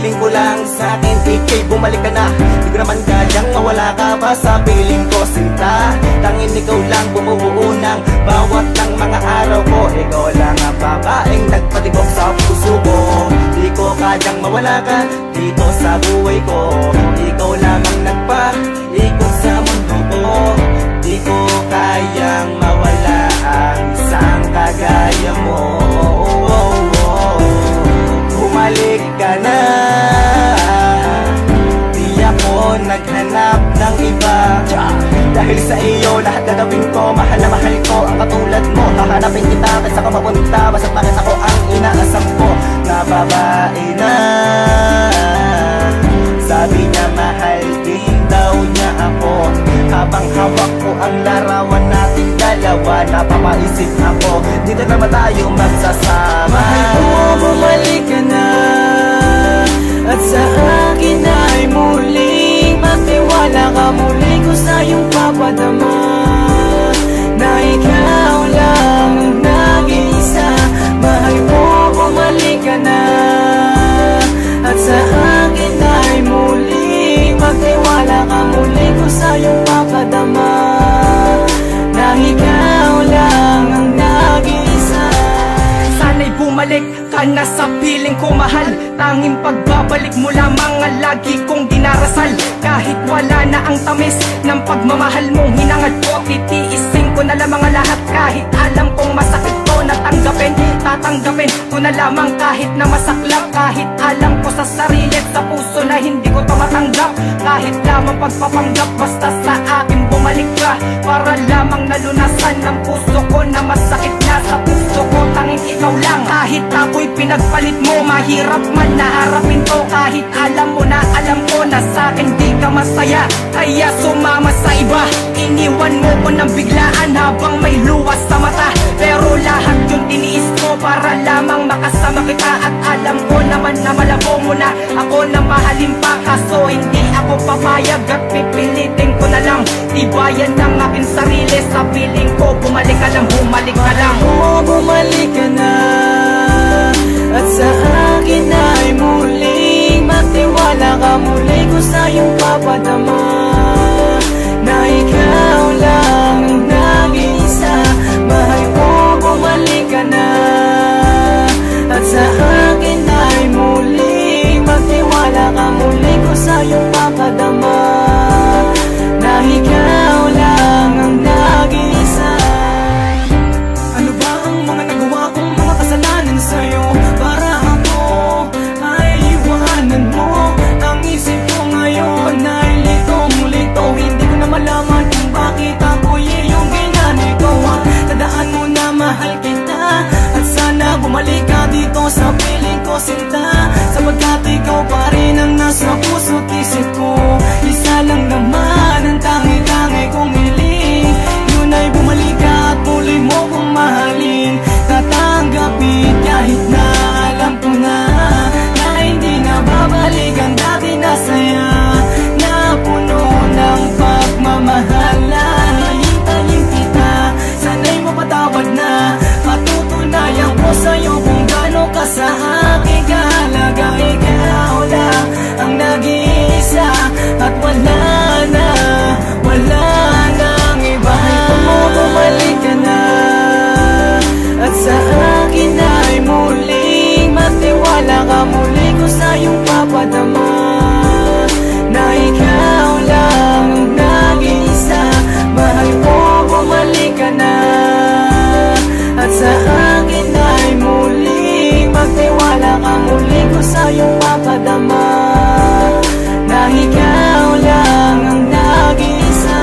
Hiling ko lang sa akin, ikay bumalik ka na. Di ko naman kayang mawala ka pa sa piling ko, sinta. Tangin ikaw lang bumubuo ng bawat ng mga araw ko. Ikaw lang ang babaeng nagpatibok sa puso ko. Di ko kayang mawala ka dito sa buhay ko. Ikaw lamang nagpa-ikot sa mundo ko. Di ko kayang mawala ang isang kagaya mo. Bumalik ka na, di ako naghanap ng iba. Dahil sa iyo lahat gagawin ko, mahal na mahal ko ang katulad mo. Hahanapin kita kahit saan ka mapunta, basta't bakit ako ang inaasam ko na babae na. Sabi niya mahal din daw niya ako. Habang hawak ko ang larawan nating dalawa, napapaisip ako, dito naman tayo magsasama. Mahal ko, bumalik ka na, at sa akin ay muling magtiwala ka. Muli ko sa iyong papadama na ikaw lang ang nag-iisa. Mahal ko, bumalik ka na, at sa akin ay muling magtiwala ka. Muli ko sa iyong papadama na ikaw lang ang nag-iisa. Sana'y bumalik ka na sa piling ko, mahal. Tanging pagbabalik mo lamang ang lagi kong dinarasal. Kahit wala na ang tamis ng pagmamahal mong hinangad ko, titiisin ko na lamang ang lahat. Kahit alam kong masakit to natanggapin, tatanggapin ko na lamang kahit na masaklap. Kahit alam ko sa sarili at sa puso na hindi ko to matanggap. Kahit lamang pagpapanggap, basta sa akin bumalik ka, para lamang nalunasan ng puso ko na masakit na sa puso ko. Tanging ikaw lang, kahit ako'y pinagpalit mo, mahirap man naharapin to. Kahit alam mo na alam ko na sa akin di ka masaya, kaya sumama sa iba. Iniwan mo ko ng biglaan habang may luwas sa mata. Pero lahat yun tiniis ko para lamang makasama kita. At alam ko naman na malabo mo na ako na mahalin pa. Kaso hindi ako papayag at pipilitin ko na lang tibayan ng aking sarili. Sa piling ko bumalik ka lang, bumalik ka lang. Oo, bumalik ka na, at sa akin ay muling magtiwala ka. Muli ko sa iyong papadama na ikaw lang ang nag-iisa. Mahal ko, bumalik ka na, at sa akin ay muling magtiwala ka. Muli ko sa iyong papadama na ikaw lang ang nag-iisa. Ano ba ang mga nagawa kong mga kasalanan sa'yo para ako ay iwanan mo? Ang isip ko ngayon ay litong-lito. Hindi ko na malaman kung bakit ako'y iyong ginanagawa. Tandaan mo na mahal kita, at sana bumalik ka dito sa piling ko, sinta. Sapagkat ikaw pa rin ang nasa puso't isip ko. Isa lang naman ang tangi-tangi kong hiling, yun ay bumalik ka at muli mo kong mahalin. Tatanggapin kahit na alam ko na hindi na babalik ang dati na saya, na puno ng pagmamahal. Hintayin kita, sana'y mapatawad na. Patutunayan ko sa'yo kung gaano ka sa aking kahalaga. Ikaw lang ang nag-iisa, at wala nang iba. Bumalik ka na, at sa akin ay muling magtiwala ka. Muli ko sa iyong papadama na ikaw lang ang nag-iisa. Mahal ko, bumalik ka na, at sa akin ay muling magtiwala ka. Muli ko sa iyong papadama na ikaw lang ang nag-iisa.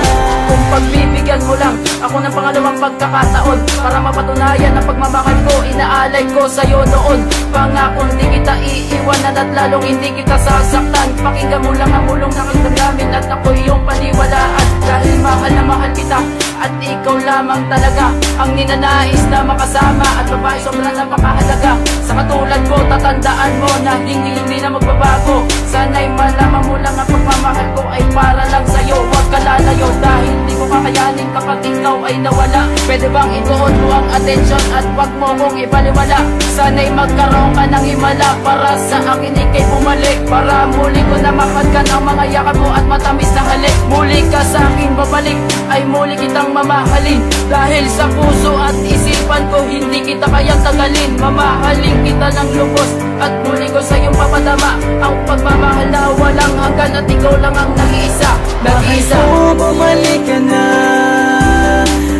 Kung pagbibigyan mo lang ako ng pangalawang pagkakataon para mapatunayan ang pagmamahal ko, inaalay ko sa'yo noon. Pangakong di kita iiwanan at lalong hindi kita sasaktan. Pakinggan mo lang ang mulong ng damdamin at ako iyong paniwalaan. Dahil mahal na mahal kita at ikaw lamang talaga ang ninanais na makasama. At babae sobrang napakahalaga. Sa katulad ko, tatandaan mo na hindi na magbabago. Sana'y malaman mo lang ang pagmamahal ko ay para lang sa'yo. Huwag ka lalayo dahil di ko kakayanin kapag ikaw ay nawala? Pwede bang ituon mo ang atensyon at wag mo kong ibaliwala? Sana'y magkaroon ka ng himala para sa akin ikay bumalik, para muli ko na mapagkan ang mga yakap mo at matamis na halik. Muli ka sa akin babalik, ay muli kitang mamahalin. Dahil sa puso at isipan ko, hindi kita kayang tagalin. Mamahalin kita ng lubos at muli ko sa iyong papadama ang pagmamahal na walang hanggan, at ikaw lang ang nag-iisa. Nag-iisa. Mahal ko, bumalik ka na,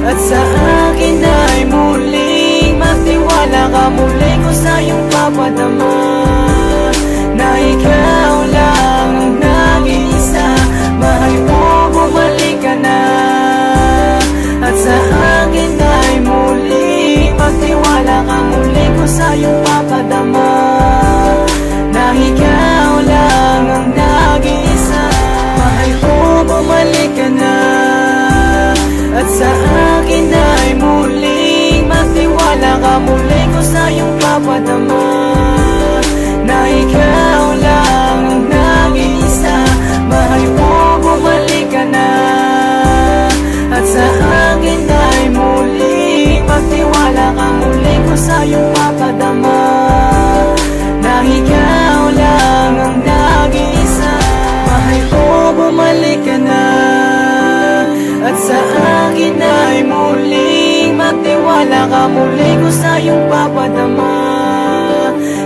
at sa akin ay muling magtiwala ka. Muli ko sa iyong papadama na ikaw lang ang nag-iisa. Mahal ko, bumalik ka na, at sa akin ay muling magtiwala ka. Muli ko sa iyong papadama na ikaw lang ang nag-iisa. Mahal ko, bumalik ka na, at sa akin ay muling magtiwala ka. Muli ko sa iyong papadama na ikaw lang ang nag-iisa. Mahal ko, bumalik ka na, at sa akin ay muling magtiwala ka. Muli ko sa iyong papadama na ikaw lang ang nag-iisa. Mahal ko, bumalik ka na, at sa akin ay muling magtiwala ka. Muli ko sa iyong papadama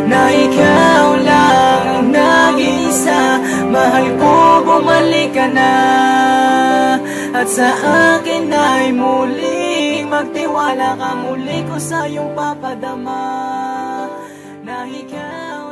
na ikaw lang ang nag-iisa. Mahal ko, bumalik ka na, at sa akin ay muling magtiwala ka. Muli ko sa iyong papadama na ikaw